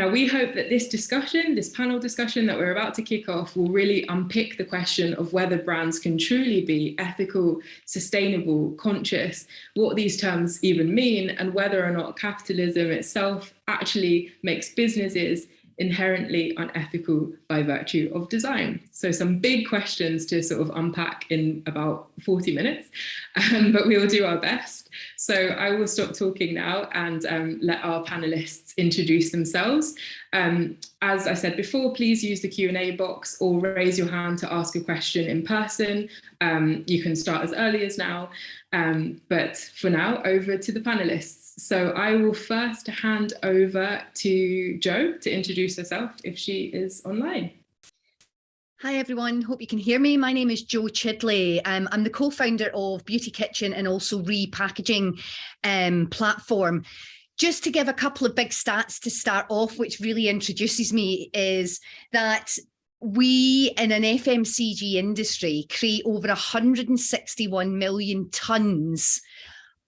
Now, we hope that this discussion, this panel discussion that we're about to kick off, will really unpick the question of whether brands can truly be ethical, sustainable, conscious, what these terms even mean, and whether or not capitalism itself actually makes businesses inherently unethical by virtue of design. So some big questions to sort of unpack in about 40 minutes, but we will do our best. So I will stop talking now and let our panelists introduce themselves. As I said before, please use the Q&A box or raise your hand to ask a question in person. You can start as early as now, but for now, over to the panelists. So I will first hand over to Jo to introduce herself if she is online. Hi everyone, hope you can hear me. My name is Jo Chidley. I'm the co-founder of Beauty Kitchen and also Repackaging platform. Just to give a couple of big stats to start off, which really introduces me, is that we in an FMCG industry create over 161 million tonnes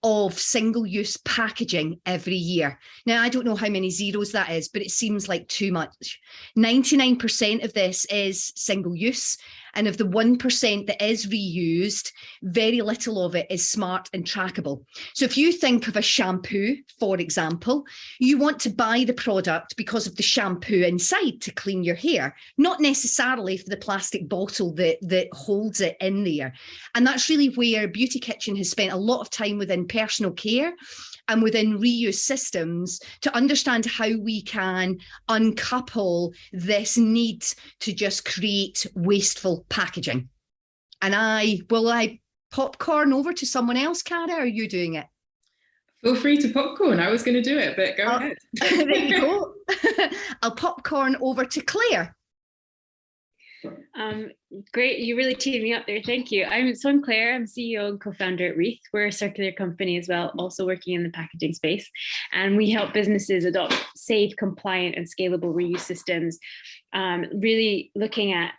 of single-use packaging every year. Now, I don't know how many zeros that is, but it seems like too much. 99% of this is single-use, and of the 1% that is reused, very little of it is smart and trackable. So if you think of a shampoo, for example, you want to buy the product because of the shampoo inside to clean your hair, not necessarily for the plastic bottle that holds it in there. And that's really where Beauty Kitchen has spent a lot of time within personal care and within reuse systems to understand how we can uncouple this need to just create wasteful packaging. And will I popcorn over to someone else, Cara, or are you doing it? Feel free to popcorn. I was going to do it, but go ahead. There you go. I'll popcorn over to Claire. Great, you really teed me up there, thank you. I'm Claire, I'm CEO and co-founder at Wreath. We're a circular company as well, also working in the packaging space, and we help businesses adopt safe, compliant and scalable reuse systems, really looking at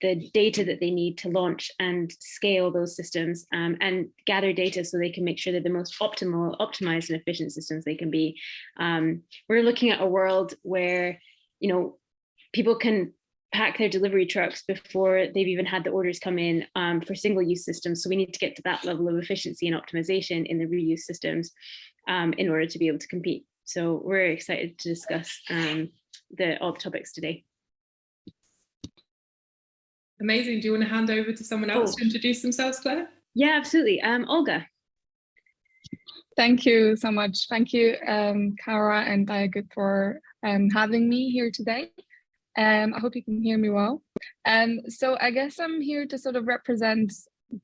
the data that they need to launch and scale those systems, and gather data so they can make sure they're the most optimized and efficient systems they can be. We're looking at a world where, people can pack their delivery trucks before they've even had the orders come in for single-use systems. So we need to get to that level of efficiency and optimization in the reuse systems in order to be able to compete. So we're excited to discuss all the topics today. Amazing. Do you want to hand over to someone else to introduce themselves, Claire? Yeah, absolutely. Olga. Thank you so much. Thank you, Cara and Diagood, for having me here today. I hope you can hear me well. So I guess I'm here to sort of represent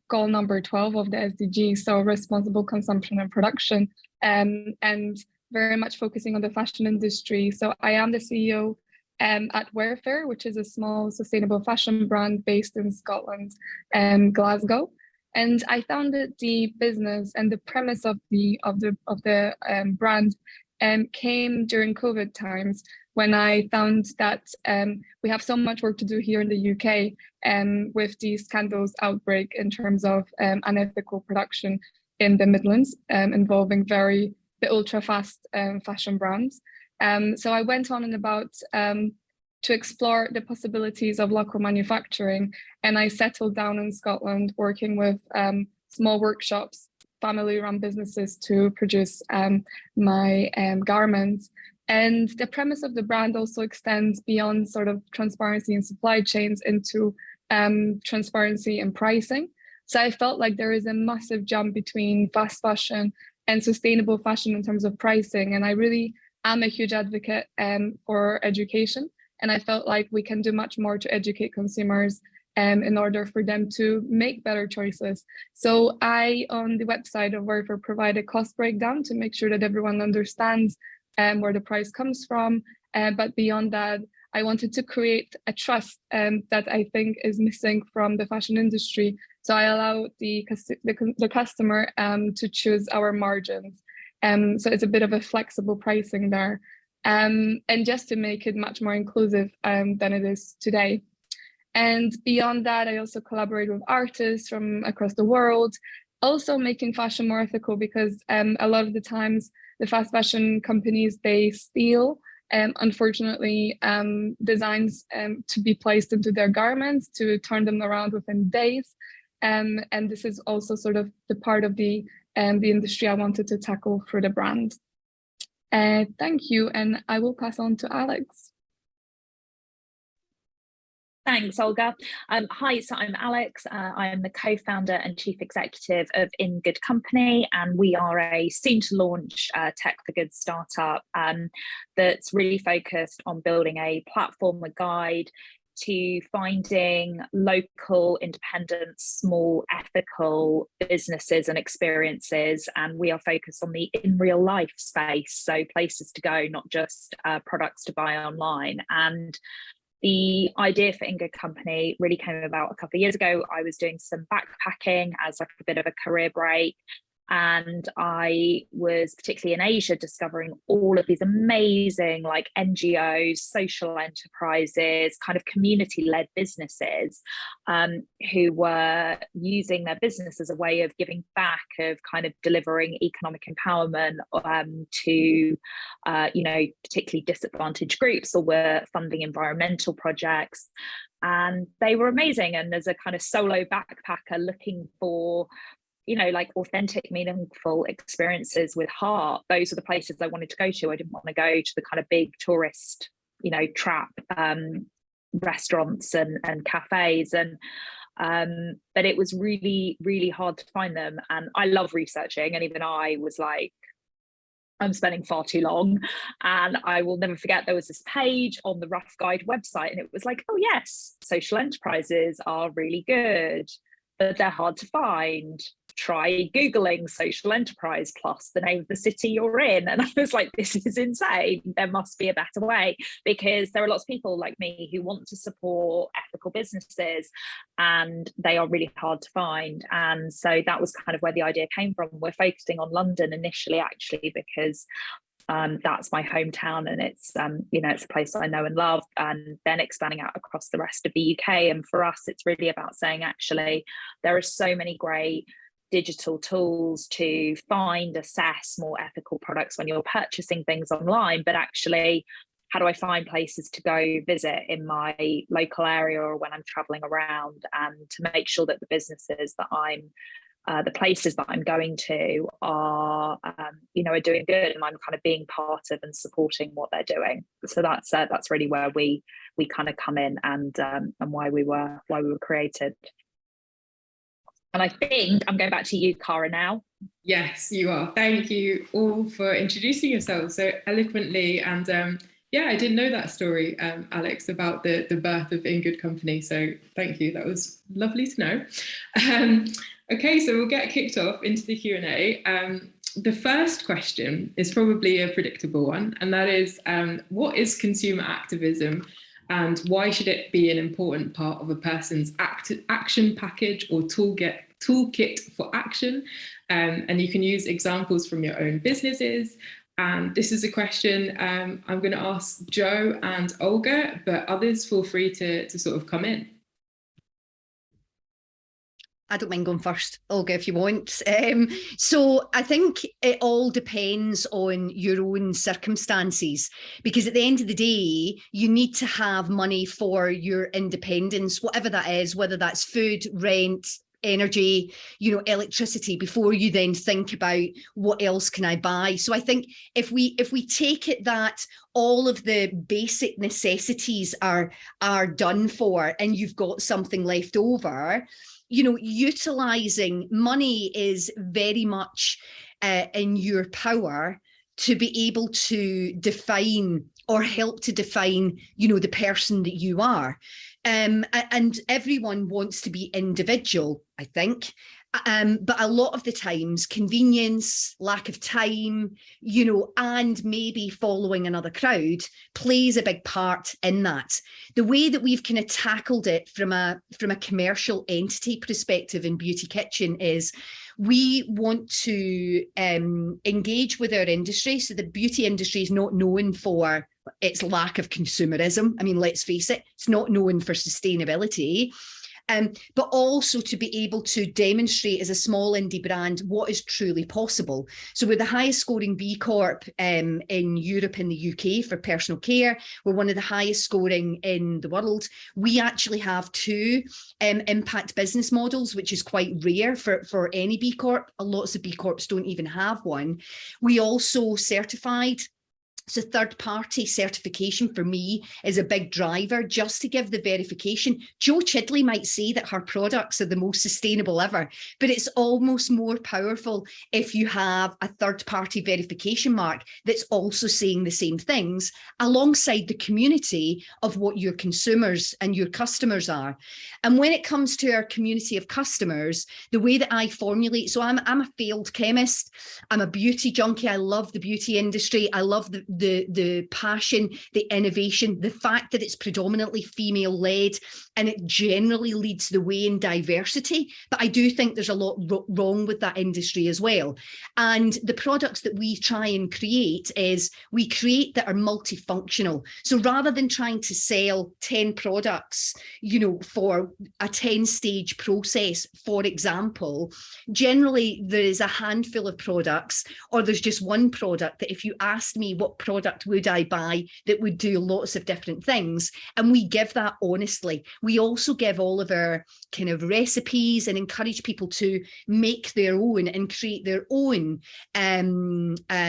goal number 12 of the SDG, so responsible consumption and production, and very much focusing on the fashion industry. So I am the CEO at Wearfair, which is a small sustainable fashion brand based in Scotland and Glasgow. And I founded the business, and the premise of the brand came during COVID times, when I found that we have so much work to do here in the UK with the scandals outbreak in terms of unethical production in the Midlands, involving the ultra fast fashion brands. So I went on and about to explore the possibilities of local manufacturing, and I settled down in Scotland working with small workshops, family-run businesses to produce my garments. And the premise of the brand also extends beyond sort of transparency in supply chains into transparency in pricing. So I felt like there is a massive jump between fast fashion and sustainable fashion in terms of pricing. And I really am a huge advocate for education. And I felt like we can do much more to educate consumers in order for them to make better choices. So I, on the website of Wearfair, provide a cost breakdown to make sure that everyone understands where the price comes from. But beyond that, I wanted to create a trust that I think is missing from the fashion industry. So I allow the customer to choose our margins. So it's a bit of a flexible pricing there. And just to make it much more inclusive than it is today. And beyond that, I also collaborate with artists from across the world, also making fashion more ethical, because a lot of the times the fast fashion companies, they steal unfortunately, designs to be placed into their garments to turn them around within days. And this is also sort of the part of the industry I wanted to tackle for the brand. Thank you, and I will pass on to Alex. Thanks, Olga. Hi, so I'm Alex. I am the co-founder and chief executive of In Good Company, and we are a soon-to-launch tech for good startup that's really focused on building a platform, a guide to finding local, independent, small, ethical businesses and experiences. And we are focused on the in real life space, so places to go, not just products to buy online. And the idea for In Good Company really came about a couple of years ago. I was doing some backpacking as like a bit of a career break, and I was particularly in Asia discovering all of these amazing like NGOs, social enterprises, kind of community-led businesses who were using their business as a way of giving back, of kind of delivering economic empowerment to you know, particularly disadvantaged groups, or were funding environmental projects. And they were amazing. And as a kind of solo backpacker looking for, you know, like authentic, meaningful experiences with heart, those are the places I wanted to go to. I didn't want to go to the kind of big tourist, you know, trap restaurants and cafes. And but it was really, really hard to find them. And I love researching, and even I was like, I'm spending far too long. And I will never forget, there was this page on the Rough Guide website, and it was like, oh yes, social enterprises are really good, but they're hard to find. Try Googling social enterprise plus the name of the city you're in. And I was like, this is insane. There must be a better way, because there are lots of people like me who want to support ethical businesses, and they are really hard to find. And so that was kind of where the idea came from. We're focusing on London initially, actually, because that's my hometown, and it's you know, it's a place I know and love, and then expanding out across the rest of the UK. And for us, it's really about saying, actually, there are so many great digital tools to find, assess more ethical products when you're purchasing things online, but actually, how do I find places to go visit in my local area or when I'm traveling around, and to make sure that the businesses that I'm the places that I'm going to are, you know, are doing good, and I'm kind of being part of and supporting what they're doing. So that's really where we kind of come in, and why we were created. And I think I'm going back to you, Cara, now. Yes, you are. Thank you all for introducing yourselves so eloquently. And yeah, I didn't know that story, Alex, about the birth of In Good Company. So thank you. That was lovely to know. Okay, so we'll get kicked off into the Q&A. The first question is probably a predictable one, and that is, what is consumer activism, and why should it be an important part of a person's action package or toolkit for action? And you can use examples from your own businesses. And this is a question I'm going to ask Joe and Olga, but others feel free to sort of come in. I don't mind going first, Olga, if you want. So I think it all depends on your own circumstances, because at the end of the day, you need to have money for your independence, whatever that is, whether that's food, rent, energy, you know, electricity, before you then think about what else can I buy. So I think if we take it that all of the basic necessities are done for, and you've got something left over, you know, utilizing money is very much in your power to be able to define or help to define, you know, the person that you are. And everyone wants to be individual, I think. But a lot of the times, convenience, lack of time, you know, and maybe following another crowd plays a big part in that. The way that we've kind of tackled it from a commercial entity perspective in Beauty Kitchen is we want to engage with our industry. So the beauty industry is not known for its lack of consumerism. I mean, let's face it, it's not known for sustainability. but also to be able to demonstrate as a small indie brand what is truly possible. So we're the highest scoring B Corp in Europe and the UK for personal care. We're one of the highest scoring in the world. We actually have 2 impact business models, which is quite rare for any B Corp. Lots of B Corps don't even have one. We also certified. So third-party certification for me is a big driver, just to give the verification. Jo Chidley might say that her products are the most sustainable ever, but it's almost more powerful if you have a third-party verification mark that's also saying the same things alongside the community of what your consumers and your customers are. And when it comes to our community of customers, the way that I formulate, so I'm a failed chemist, I'm a beauty junkie, I love the beauty industry, I love the passion, the innovation, the fact that it's predominantly female-led, and it generally leads the way in diversity. But I do think there's a lot wrong with that industry as well. And the products that we try and create is we create that are multifunctional. So rather than trying to sell 10 products, you know, for a 10-stage process, for example, generally there is a handful of products, or there's just one product that if you asked me what product would I buy that would do lots of different things, and we give that honestly. We also give all of our kind of recipes and encourage people to make their own and create their own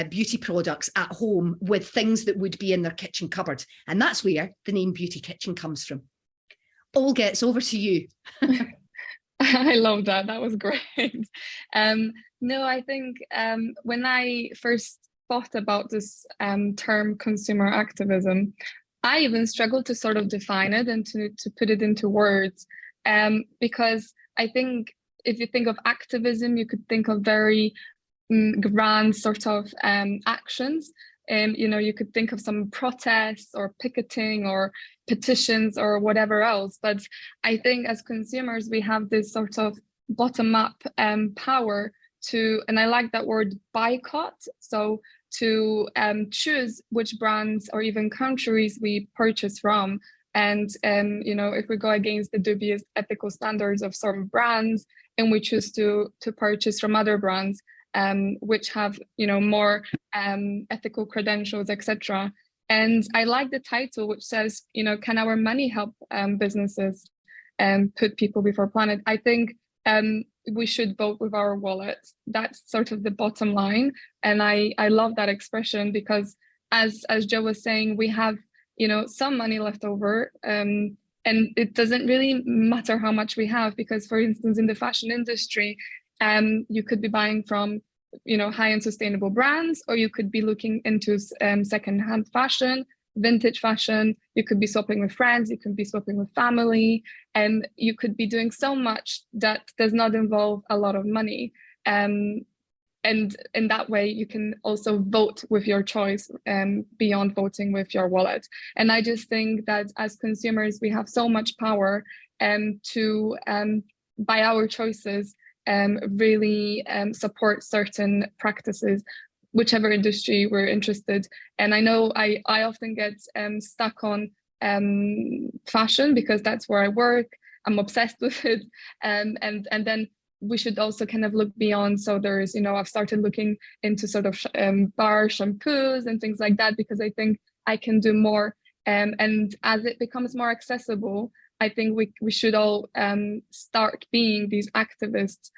beauty products at home with things that would be in their kitchen cupboard. And that's where the name Beauty Kitchen comes from. Olga, it's over to you. I love that. That was great. No, I think when I first thought about this term consumer activism, I even struggled to sort of define it and to put it into words, because I think if you think of activism, you could think of very grand sort of actions. You know, you could think of some protests or picketing or petitions or whatever else. But I think as consumers, we have this sort of bottom-up power to, and I like that word, boycott. So to choose which brands or even countries we purchase from. And you know, if we go against the dubious ethical standards of some brands and we choose to purchase from other brands, which have, you know, more ethical credentials, etc. And I like the title, which says, you know, can our money help businesses put people before planet? I think we should vote with our wallets. That's sort of the bottom line. And I love that expression because as Jo was saying, we have, you know, some money left over, and it doesn't really matter how much we have, because for instance, in the fashion industry, you could be buying from, you know, high-end sustainable brands, or you could be looking into second-hand fashion, vintage fashion. You could be swapping with friends, you could be swapping with family, and you could be doing so much that does not involve a lot of money. And in that way, you can also vote with your choice beyond voting with your wallet. And I just think that as consumers, we have so much power to, by our choices, really support certain practices, whichever industry we're interested. And I know I often get stuck on fashion because that's where I work. I'm obsessed with it. And then we should also kind of look beyond. So there's, you know, I've started looking into sort of bar shampoos and things like that, because I think I can do more. And as it becomes more accessible, I think we should all start being these activists,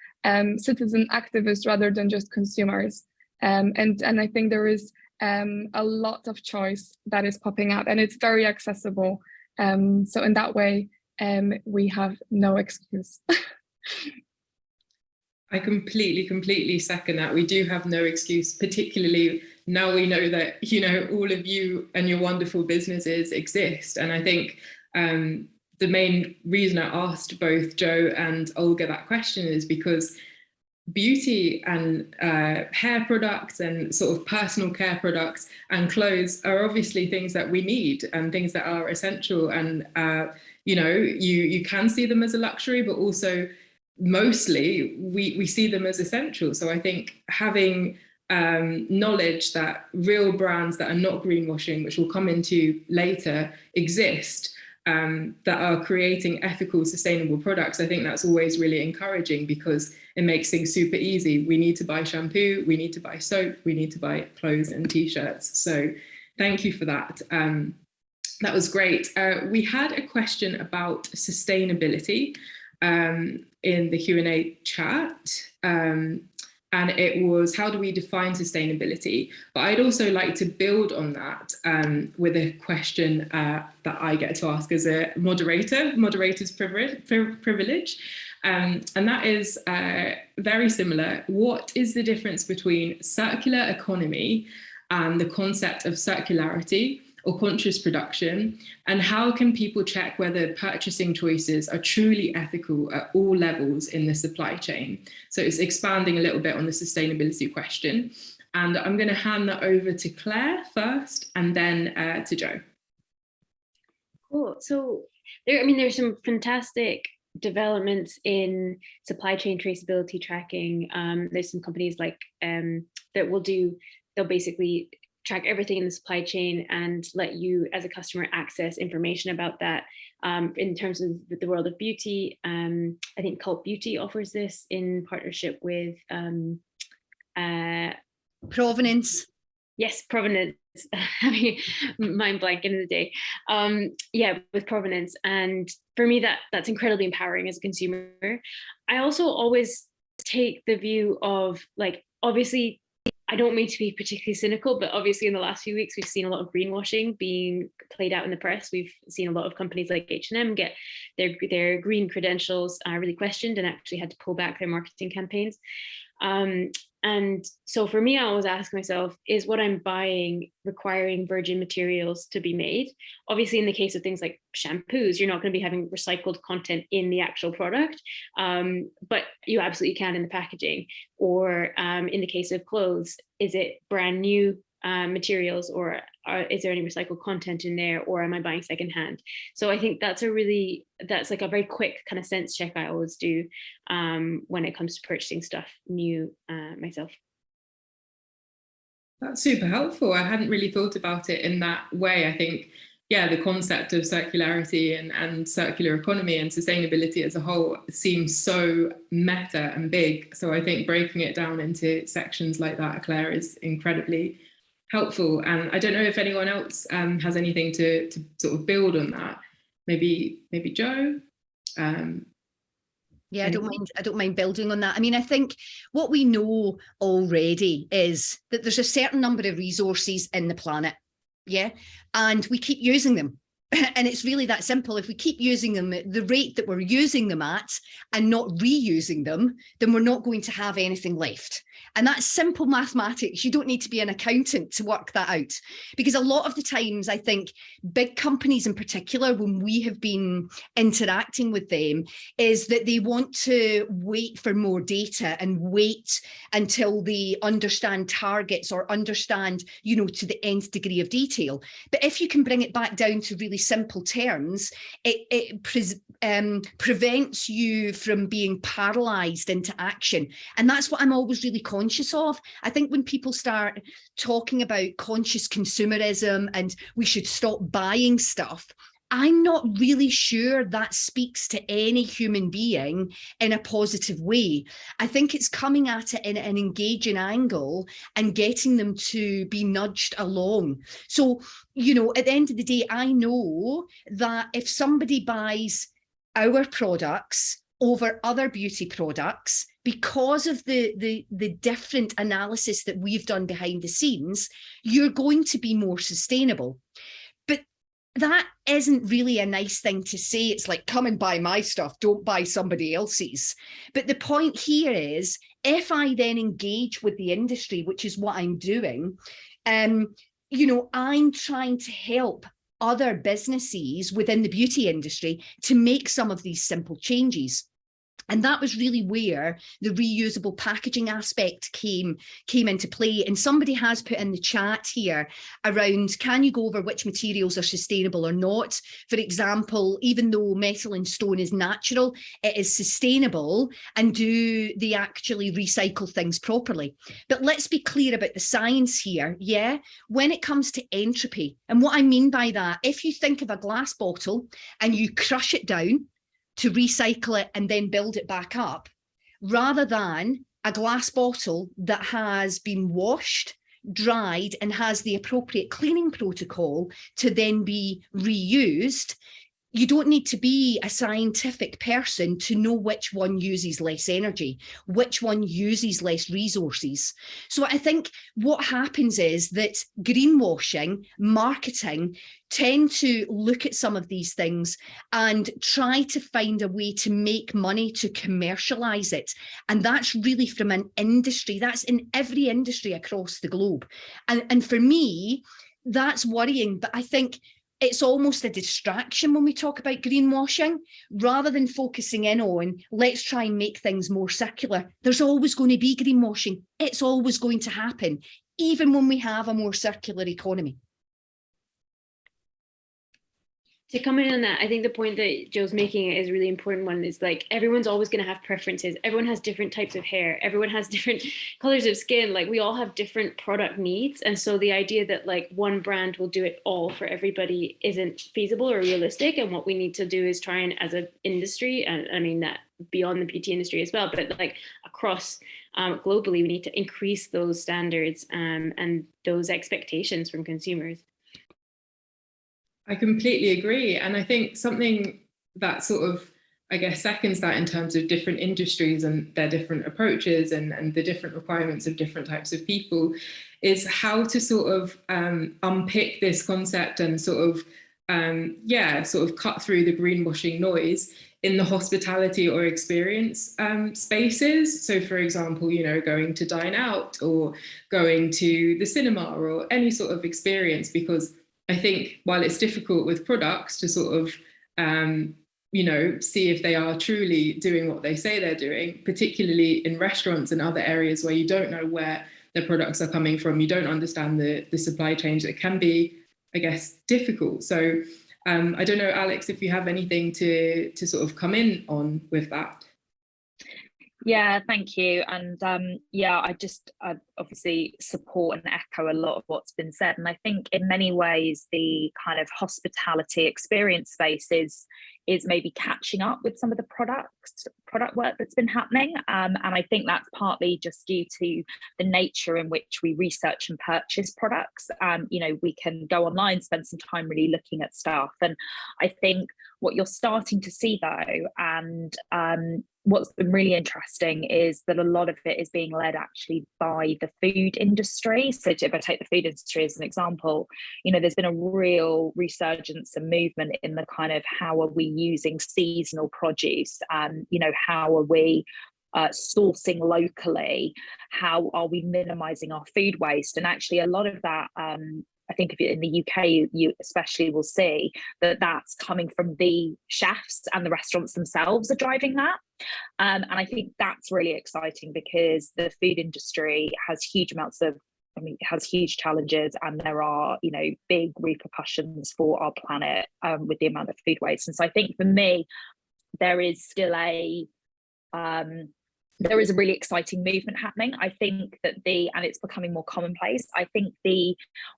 citizen activists, rather than just consumers. And I think there is a lot of choice that is popping up, and it's very accessible. So in that way, we have no excuse. I completely second that. We do have no excuse, particularly now we know that, you know, all of you and your wonderful businesses exist. And I think the main reason I asked both Jo and Olga that question is because beauty and hair products and sort of personal care products and clothes are obviously things that we need and things that are essential. And, you know, you can see them as a luxury, but also mostly we see them as essential. So I think having knowledge that real brands that are not greenwashing, which we'll come into later, exist, that are creating ethical, sustainable products, I think that's always really encouraging because it makes things super easy. We need to buy shampoo, we need to buy soap, we need to buy clothes and t-shirts. So thank you for that. That was great. We had a question about sustainability in the Q&A chat. And it was, how do we define sustainability? But I'd also like to build on that with a question that I get to ask as a moderator's privilege. And that is very similar. What is the difference between circular economy and the concept of circularity or conscious production, and how can people check whether purchasing choices are truly ethical at all levels in the supply chain? So it's expanding a little bit on the sustainability question. And I'm going to hand that over to Claire first, and then to Joe. Cool. So there's some fantastic developments in supply chain traceability tracking. There's some companies like they'll basically track everything in the supply chain and let you as a customer access information about that. In terms of the world of beauty, I think Cult Beauty offers this in partnership with Provenance. Yes, Provenance. Having mind blank in the day. With Provenance. And for me, that's incredibly empowering as a consumer. I also always take the view of, like, obviously, I don't mean to be particularly cynical, but obviously in the last few weeks, we've seen a lot of greenwashing being played out in the press. We've seen a lot of companies like H&M get their green credentials really questioned and actually had to pull back their marketing campaigns. And so for me, I always ask myself, is what I'm buying requiring virgin materials to be made? Obviously, in the case of things like shampoos, you're not going to be having recycled content in the actual product, but you absolutely can in the packaging. Or in the case of clothes, is it brand new materials, or is there any recycled content in there, or am I buying secondhand? So I think that's like a very quick kind of sense check I always do when it comes to purchasing stuff new myself. That's super helpful. I hadn't really thought about it in that way. I think, yeah, the concept of circularity and circular economy and sustainability as a whole seems so meta and big. So I think breaking it down into sections like that, Claire, is incredibly helpful. And I don't know if anyone else has anything to sort of build on that. Maybe Joe. Yeah, I don't mind building on that. I mean, I think what we know already is that there's a certain number of resources in the planet, yeah, and we keep using them. And it's really that simple. If we keep using them at the rate that we're using them at and not reusing them, then we're not going to have anything left. And that's simple mathematics. You don't need to be an accountant to work that out. Because a lot of the times, I think big companies in particular, when we have been interacting with them, is that they want to wait for more data and wait until they understand targets or understand, to the nth degree of detail. But if you can bring it back down to really simple terms, it prevents you from being paralyzed into action. And that's what I'm always really conscious of. I think when people start talking about conscious consumerism and we should stop buying stuff, I'm not really sure that speaks to any human being in a positive way. I think it's coming at it in an engaging angle and getting them to be nudged along. So, at the end of the day, I know that if somebody buys our products over other beauty products, because of the different analysis that we've done behind the scenes, you're going to be more sustainable. But that isn't really a nice thing to say. It's like, come and buy my stuff, don't buy somebody else's. But the point here is, if I then engage with the industry, which is what I'm doing, I'm trying to help other businesses within the beauty industry to make some of these simple changes. And that was really where the reusable packaging aspect came into play. And somebody has put in the chat here around, can you go over which materials are sustainable or not? For example, even though metal and stone is natural, it is sustainable, and do they actually recycle things properly? But let's be clear about the science here, yeah? When it comes to entropy, and what I mean by that, if you think of a glass bottle and you crush it down to recycle it and then build it back up, rather than a glass bottle that has been washed, dried, and has the appropriate cleaning protocol to then be reused. You don't need to be a scientific person to know which one uses less energy, which one uses less resources. So I think what happens is that greenwashing, marketing, tend to look at some of these things and try to find a way to make money to commercialize it. And that's really from an industry, that's in every industry across the globe. And for me, that's worrying. But I think it's almost a distraction when we talk about greenwashing, rather than focusing in on, let's try and make things more circular. There's always going to be greenwashing. It's always going to happen, even when we have a more circular economy. To comment on that, I think the point that Joe's making is a really important one. Is like, everyone's always going to have preferences. Everyone has different types of hair. Everyone has different colors of skin. Like, we all have different product needs. And so the idea that like one brand will do it all for everybody isn't feasible or realistic. And what we need to do is try and, as an industry, and I mean that beyond the beauty industry as well, but like across globally, we need to increase those standards and those expectations from consumers. I completely agree. And I think something that sort of, I guess, seconds that in terms of different industries and their different approaches and the different requirements of different types of people is how to sort of unpick this concept and sort of cut through the greenwashing noise in the hospitality or experience spaces. So for example, you know, going to dine out or going to the cinema or any sort of experience, because I think while it's difficult with products to sort of, see if they are truly doing what they say they're doing, particularly in restaurants and other areas where you don't know where the products are coming from, you don't understand the supply chains, it can be, I guess, difficult. So I don't know, Alex, if you have anything to sort of come in on with that. Yeah, thank you. And I obviously support and echo a lot of what's been said. And I think in many ways, the kind of hospitality experience space is maybe catching up with some of the product work that's been happening. And I think that's partly just due to the nature in which we research and purchase products. We can go online, spend some time really looking at stuff. And I think what you're starting to see though, and what's been really interesting is that a lot of it is being led actually by the food industry. So if I take the food industry as an example, there's been a real resurgence and movement in the kind of, how are we using seasonal produce? How are we sourcing locally? How are we minimizing our food waste? And actually a lot of that, I think if you're in the UK, you especially will see that that's coming from the chefs, and the restaurants themselves are driving that. And I think that's really exciting, because the food industry has huge amounts of, it has huge challenges, and there are, big repercussions for our planet with the amount of food waste. And so I think for me, there is still a really exciting movement happening. I think that and it's becoming more commonplace. I think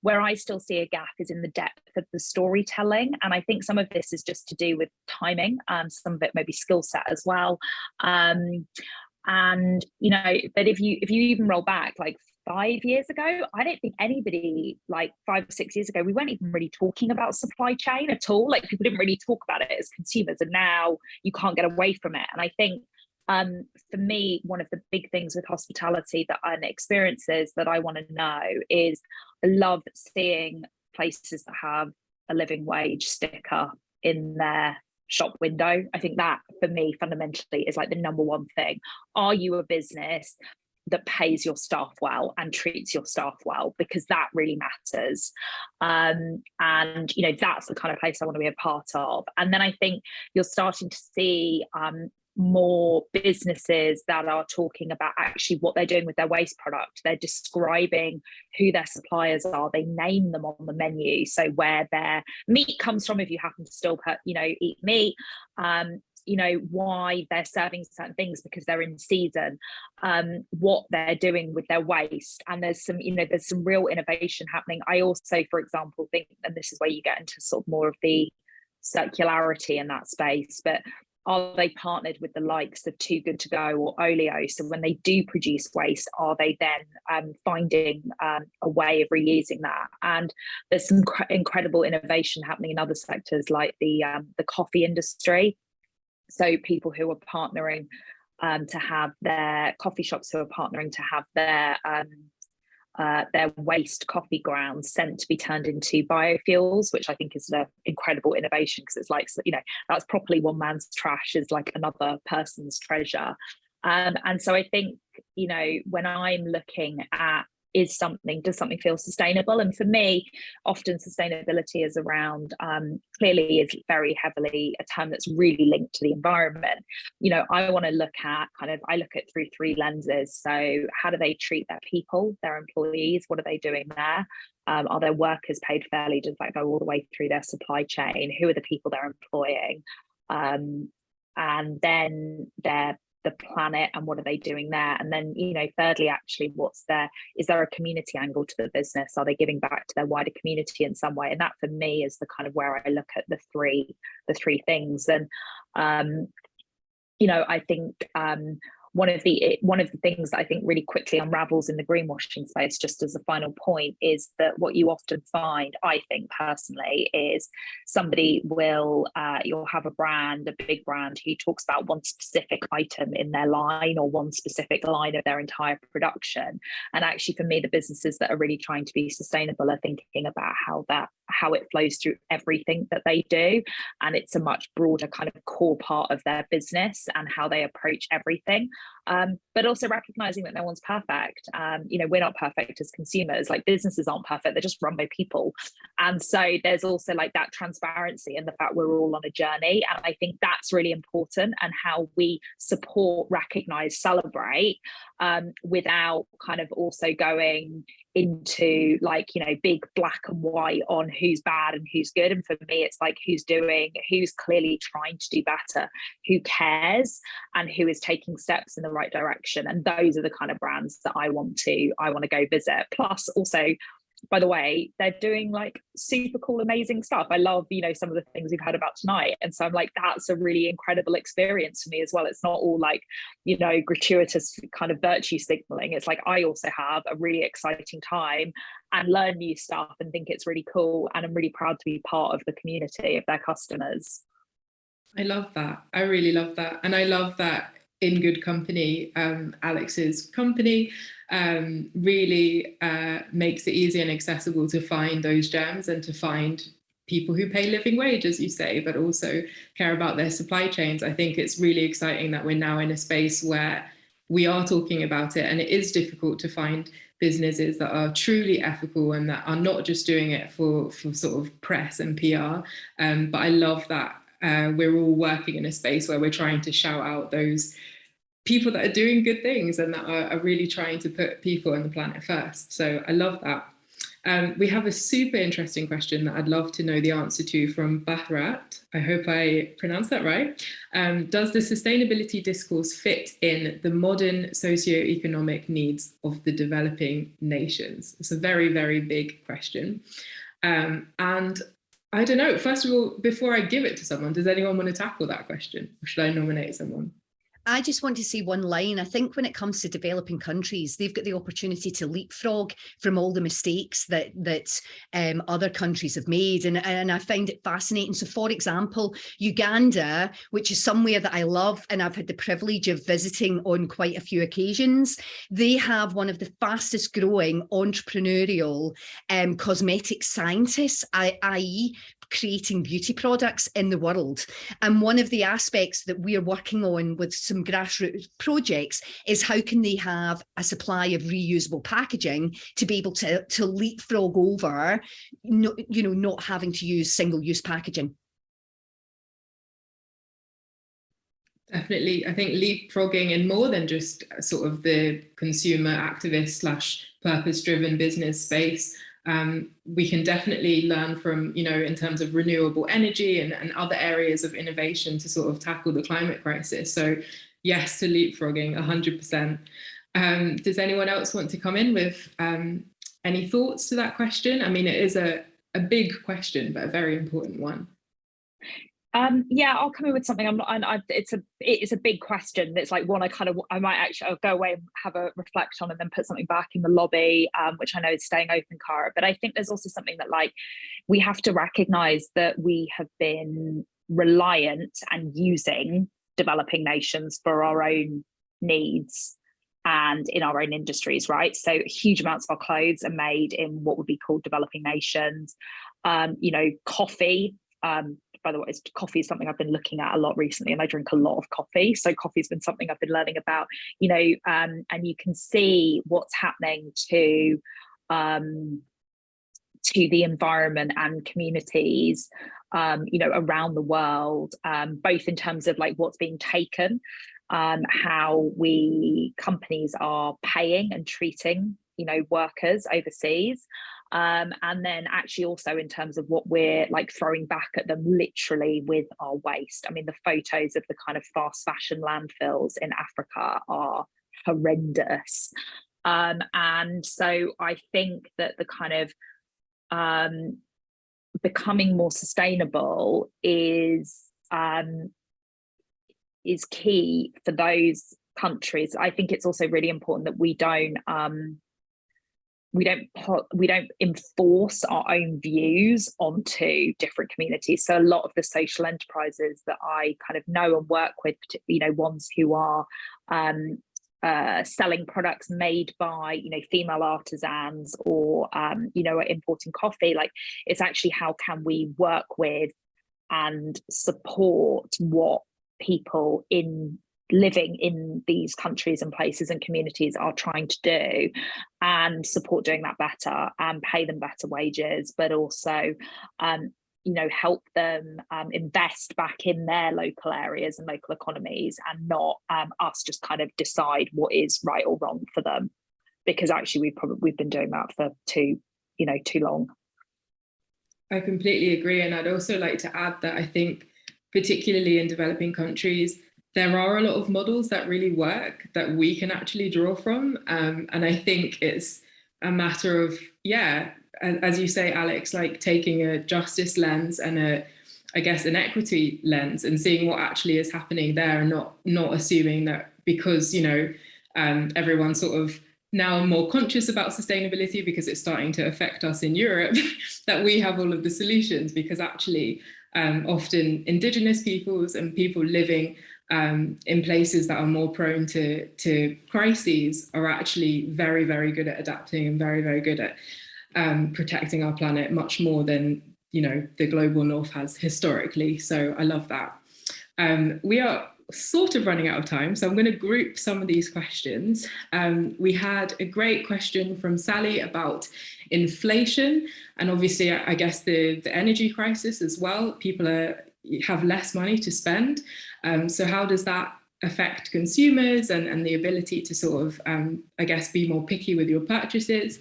where I still see a gap is in the depth of the storytelling. And I think some of this is just to do with timing, some of it maybe skill set as well. But if you even roll back like 5 years ago, I don't think anybody, like 5 or 6 years ago, we weren't even really talking about supply chain at all. Like, people didn't really talk about it as consumers, and now you can't get away from it. And I think for me, one of the big things with hospitality and experiences that I want to know is, I love seeing places that have a living wage sticker in their shop window. I think that for me fundamentally is like the number one thing. Are you a business that pays your staff well and treats your staff well? Because that really matters. And that's the kind of place I want to be a part of. And then I think you're starting to see more businesses that are talking about actually what they're doing with their waste product. They're describing who their suppliers are. They name them on the menu. So where their meat comes from, if you happen to still, eat meat, why they're serving certain things because they're in season, what they're doing with their waste. And there's some real innovation happening. I also, for example, think, and this is where you get into sort of more of the circularity in that space, but are they partnered with the likes of Too Good To Go or Olio? So when they do produce waste, are they then finding a way of reusing that? And there's some incredible innovation happening in other sectors like the coffee industry. So people who are partnering to have their coffee shops who are partnering to have their waste coffee grounds sent to be turned into biofuels, which I think is an incredible innovation, because it's like, that's properly one man's trash is like another person's treasure. And so I think, when I'm looking at does something feel sustainable? And for me, often sustainability is around, clearly is very heavily a term that's really linked to the environment. I want to look at I look at through three lenses. So how do they treat their people, their employees? What are they doing there? Are their workers paid fairly? Does that go all the way through their supply chain? Who are the people they're employing? And then the planet, and what are they doing there? And then, thirdly, actually, is there a community angle to the business? Are they giving back to their wider community in some way? And that for me is the kind of where I look at the three things. And I think one of the things that I think really quickly unravels in the greenwashing space, just as a final point, is that what you often find, I think personally, is somebody you'll have a brand, a big brand, who talks about one specific item in their line or one specific line of their entire production. And actually, for me, the businesses that are really trying to be sustainable are thinking about how it flows through everything that they do. And it's a much broader kind of core part of their business and how they approach everything. But also recognizing that no one's perfect. We're not perfect as consumers, like businesses aren't perfect, they're just run by people. And so there's also like that transparency and the fact we're all on a journey. And I think that's really important, and how we support, recognize, celebrate, without kind of also going into big black and white on who's bad and who's good. And for me, it's like who's clearly trying to do better, who cares, and who is taking steps in the right direction. And those are the kind of brands that I want to go visit. Plus also, by the way, they're doing like super cool, amazing stuff. I love, some of the things we've heard about tonight. And so I'm like, that's a really incredible experience for me as well. It's not all like, gratuitous kind of virtue signaling. It's like, I also have a really exciting time and learn new stuff and think it's really cool. And I'm really proud to be part of the community of their customers. I love that. I really love that. And I love that In Good Company, Alex's company, really makes it easy and accessible to find those gems and to find people who pay living wage, as you say, but also care about their supply chains. I think it's really exciting that we're now in a space where we are talking about it, and it is difficult to find businesses that are truly ethical and that are not just doing it for sort of press and PR. But I love that we're all working in a space where we're trying to shout out those people that are doing good things and that are really trying to put people and the planet first. So I love that. We have a super interesting question that I'd love to know the answer to from Bahrat. I hope I pronounced that right. Does the sustainability discourse fit in the modern socioeconomic needs of the developing nations? It's a very, very big question. And I don't know, first of all, before I give it to someone, does anyone want to tackle that question? Or should I nominate someone? I just want to say one line. I think when it comes to developing countries, they've got the opportunity to leapfrog from all the mistakes that other countries have made. And I find it fascinating. So, for example, Uganda, which is somewhere that I love and I've had the privilege of visiting on quite a few occasions, they have one of the fastest growing entrepreneurial cosmetic scientists, i.e., creating beauty products in the world. And one of the aspects that we are working on with some grassroots projects is how can they have a supply of reusable packaging to be able to leapfrog over, not having to use single-use packaging. Definitely, I think leapfrogging in more than just sort of the consumer activist slash purpose-driven business space. We can definitely learn from, you know, in terms of renewable energy and other areas of innovation to sort of tackle the climate crisis. So yes to leapfrogging, 100%. Does anyone else want to come in with any thoughts to that question? I mean, it is a big question, but a very important one. Yeah, I'll come in with something. It's a big question. It's like one I might actually I'll go away and have a reflect on and then put something back in the lobby, which I know is staying open, Cara. But I think there's also something that like we have to recognise that we have been reliant and using developing nations for our own needs and in our own industries, right? So huge amounts of our clothes are made in what would be called developing nations. You know, coffee. By the way, coffee is something I've been looking at a lot recently, and I drink a lot of coffee. So coffee's been something I've been learning about, you know, and you can see what's happening to the environment and communities, you know, around the world, both in terms of like what's being taken, how companies are paying and treating, you know, workers overseas. And then actually also in terms of what we're like throwing back at them literally with our waste. I mean, the photos of the kind of fast fashion landfills in Africa are horrendous. And so I think that the kind of becoming more sustainable is key for those countries. I think it's also really important that we don't enforce our own views onto different communities. So a lot of the social enterprises that I kind of know and work with, you know, ones who are selling products made by, you know, female artisans or, you know, importing coffee, like it's actually how can we work with and support what people living in these countries and places and communities are trying to do, and support doing that better and pay them better wages, but also you know, help them invest back in their local areas and local economies, and not us just kind of decide what is right or wrong for them, because actually we've been doing that for too long. I completely agree, and I'd also like to add that I think particularly in developing countries, there are a lot of models that really work that we can actually draw from. And I think it's a matter of, yeah, as you say, Alex, like taking a justice lens and I guess an equity lens and seeing what actually is happening there, and not assuming that because, you know, everyone's sort of now more conscious about sustainability because it's starting to affect us in Europe, that we have all of the solutions, because actually often indigenous peoples and people living in places that are more prone to crises are actually very, very good at adapting and very, very good at protecting our planet, much more than, you know, the global north has historically. So I love that. We are sort of running out of time, so I'm going to group some of these questions. We had a great question from Sally about inflation, and obviously I guess the energy crisis as well. People have less money to spend. So how does that affect consumers and the ability to sort of, I guess, be more picky with your purchases?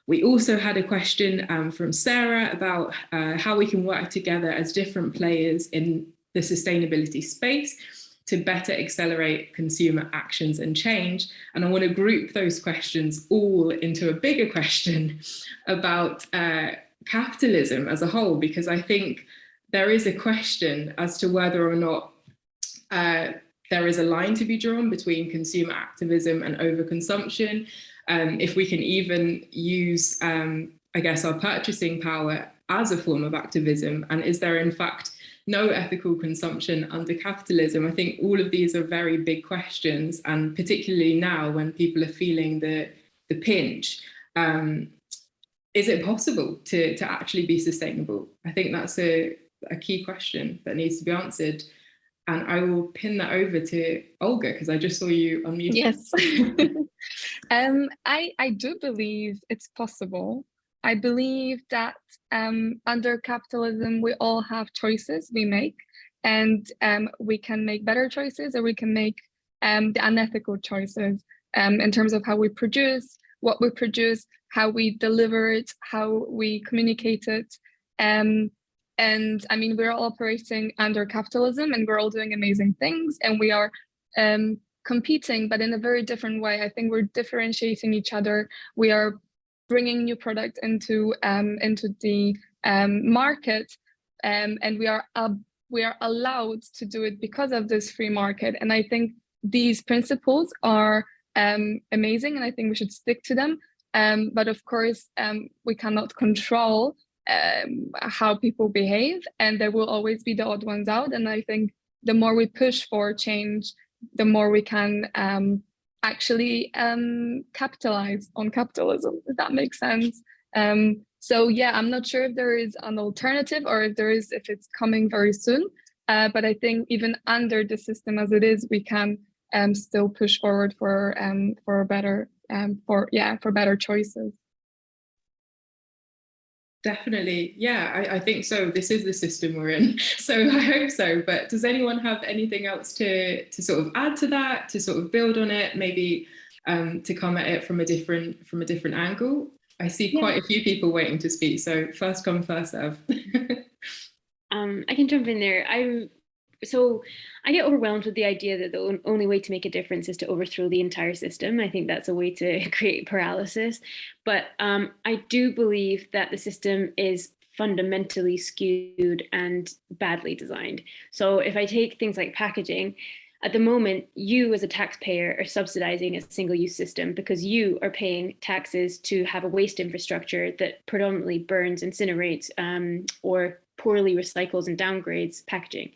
We also had a question from Sarah about how we can work together as different players in the sustainability space to better accelerate consumer actions and change. And I want to group those questions all into a bigger question about capitalism as a whole, because I think there is a question as to whether or not there is a line to be drawn between consumer activism and overconsumption. If we can even use, I guess, our purchasing power as a form of activism, and is there in fact no ethical consumption under capitalism? I think all of these are very big questions, and particularly now when people are feeling the pinch. Is it possible to actually be sustainable? I think that's a key question that needs to be answered. And I will pin that over to Olga, because I just saw you unmuted. Yes. I do believe it's possible. I believe that under capitalism, we all have choices we make. and we can make better choices, or we can make the unethical choices in terms of how we produce, what we produce, how we deliver it, how we communicate it. And I mean, we're all operating under capitalism, and we're all doing amazing things, and we are competing, but in a very different way. I think we're differentiating each other. We are bringing new products into the market, and we are allowed to do it because of this free market. And I think these principles are amazing, and I think we should stick to them. But of course, we cannot control how people behave, and there will always be the odd ones out. And I think the more we push for change, the more we can actually capitalize on capitalism, if that makes sense. So yeah, I'm not sure if there is an alternative, or if it's coming very soon. But I think even under the system as it is, we can still push forward for better choices. Definitely. Yeah, I think so. This is the system we're in. So I hope so. But does anyone have anything else to sort of add to that, to sort of build on it, maybe to come at it from a different angle? I see quite a few people waiting to speak. So first come, first serve. I can jump in there. I get overwhelmed with the idea that the only way to make a difference is to overthrow the entire system. I think that's a way to create paralysis. But I do believe that the system is fundamentally skewed and badly designed. So if I take things like packaging, at the moment, you as a taxpayer are subsidizing a single-use system because you are paying taxes to have a waste infrastructure that predominantly burns, incinerates, or poorly recycles and downgrades packaging.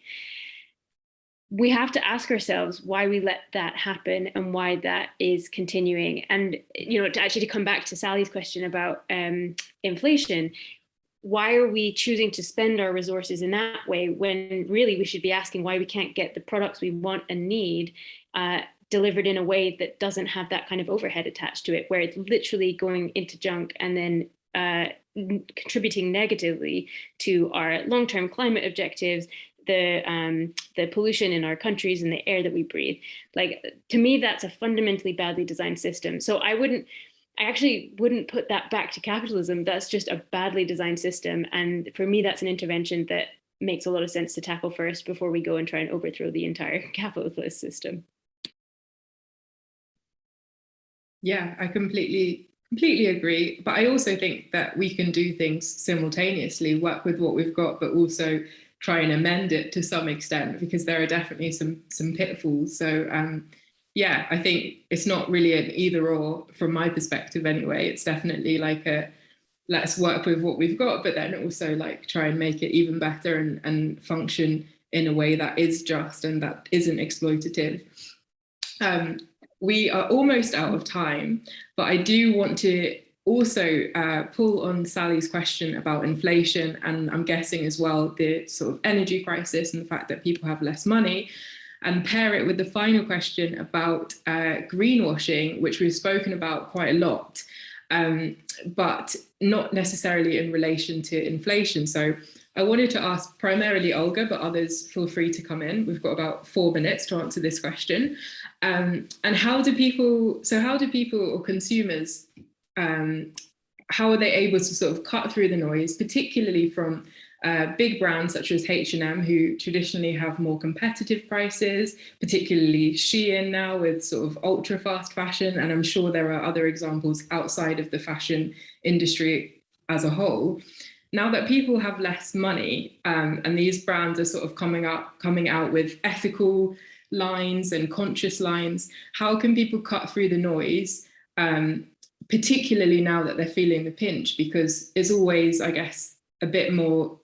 We have to ask ourselves why we let that happen and why that is continuing. And, you know, to come back to Sally's question about inflation, why are we choosing to spend our resources in that way when really we should be asking why we can't get the products we want and need delivered in a way that doesn't have that kind of overhead attached to it, where it's literally going into junk and then contributing negatively to our long-term climate objectives, the pollution in our countries and the air that we breathe. Like, to me, that's a fundamentally badly designed system. So I actually wouldn't put that back to capitalism. That's just a badly designed system. And for me, that's an intervention that makes a lot of sense to tackle first before we go and try and overthrow the entire capitalist system. Yeah, I completely agree. But I also think that we can do things simultaneously, work with what we've got, but also try and amend it to some extent, because there are definitely some pitfalls. So yeah, I think it's not really an either or from my perspective anyway. It's definitely like let's work with what we've got, but then also like try and make it even better and function in a way that is just and that isn't exploitative. We are almost out of time, but I do want to also pull on Sally's question about inflation, and I'm guessing as well the sort of energy crisis and the fact that people have less money, and pair it with the final question about greenwashing, which we've spoken about quite a lot, but not necessarily in relation to inflation. So I wanted to ask primarily Olga, but others feel free to come in. We've got about 4 minutes to answer this question. And how do people or consumers, how are they able to sort of cut through the noise, particularly from big brands such as H&M, who traditionally have more competitive prices, particularly Shein now with sort of ultra fast fashion. And I'm sure there are other examples outside of the fashion industry as a whole. Now that people have less money and these brands are sort of coming out with ethical lines and conscious lines, how can people cut through the noise, particularly now that they're feeling the pinch? Because it's always, I guess, a bit more,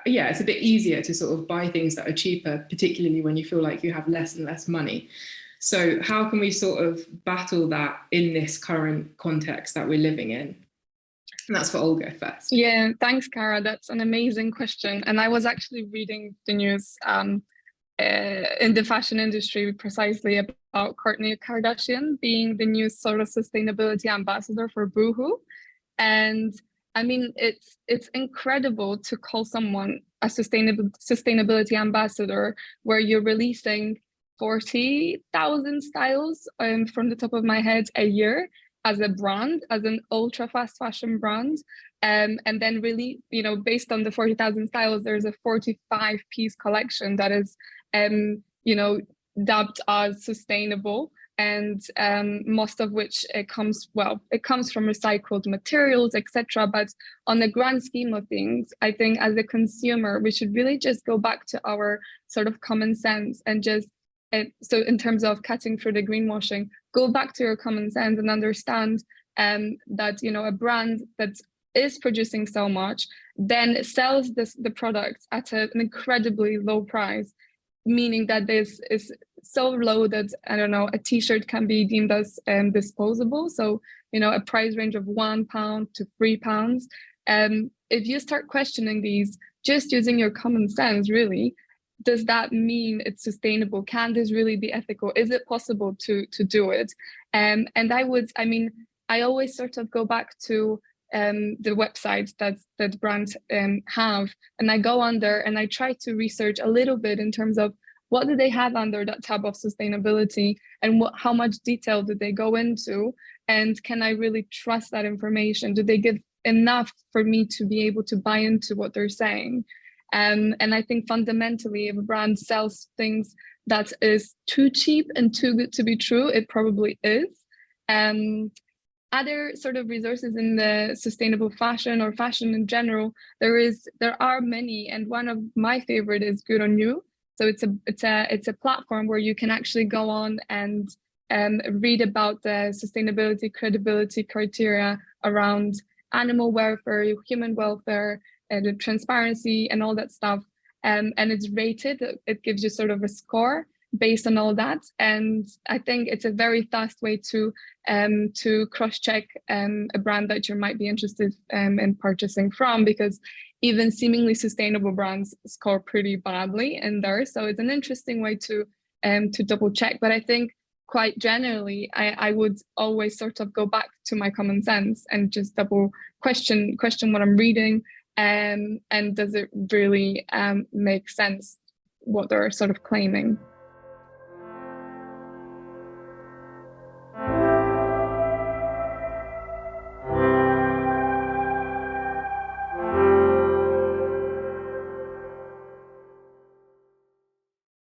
yeah, it's a bit easier to sort of buy things that are cheaper, particularly when you feel like you have less and less money. So how can we sort of battle that in this current context that we're living in? And that's for Olga first. Yeah, thanks, Cara. That's an amazing question. And I was actually reading the news in the fashion industry precisely about Kourtney Kardashian being the new sort of sustainability ambassador for Boohoo. And I mean, it's incredible to call someone a sustainability ambassador, where you're releasing 40,000 styles from the top of my head a year as a brand, as an ultra fast fashion brand. And then really, you know, based on the 40,000 styles, there's a 45-piece collection that is, you know, dubbed as sustainable. And most of which it comes from recycled materials, etc. But on the grand scheme of things, I think as a consumer, we should really just go back to our sort of common sense and just, so in terms of cutting through the greenwashing, go back to your common sense and understand that, you know, a brand that is producing so much then sells the products at an incredibly low price, meaning that this is so low that, I don't know, a t-shirt can be deemed as disposable. So, you know, a price range of £1 to £3. If you start questioning these, just using your common sense, really, does that mean it's sustainable? Can this really be ethical? Is it possible to do it? And I always sort of go back to the websites that brands have, and I go on there and I try to research a little bit in terms of what do they have under that tab of sustainability, and how much detail do they go into, and can I really trust that information? Do they give enough for me to be able to buy into what they're saying? And I think fundamentally, if a brand sells things that is too cheap and too good to be true, it probably is. Other sort of resources in the sustainable fashion or fashion in general, there are many, and one of my favorite is Good on You. So it's a platform where you can actually go on and read about the sustainability credibility criteria around animal welfare, human welfare, the transparency and all that stuff. And it's rated. It gives you sort of a score based on all that. And I think it's a very fast way to cross-check a brand that you might be interested in purchasing from, because even seemingly sustainable brands score pretty badly in there. So it's an interesting way to double check. But I think quite generally, I would always sort of go back to my common sense and just double question what I'm reading, and does it really make sense what they're sort of claiming.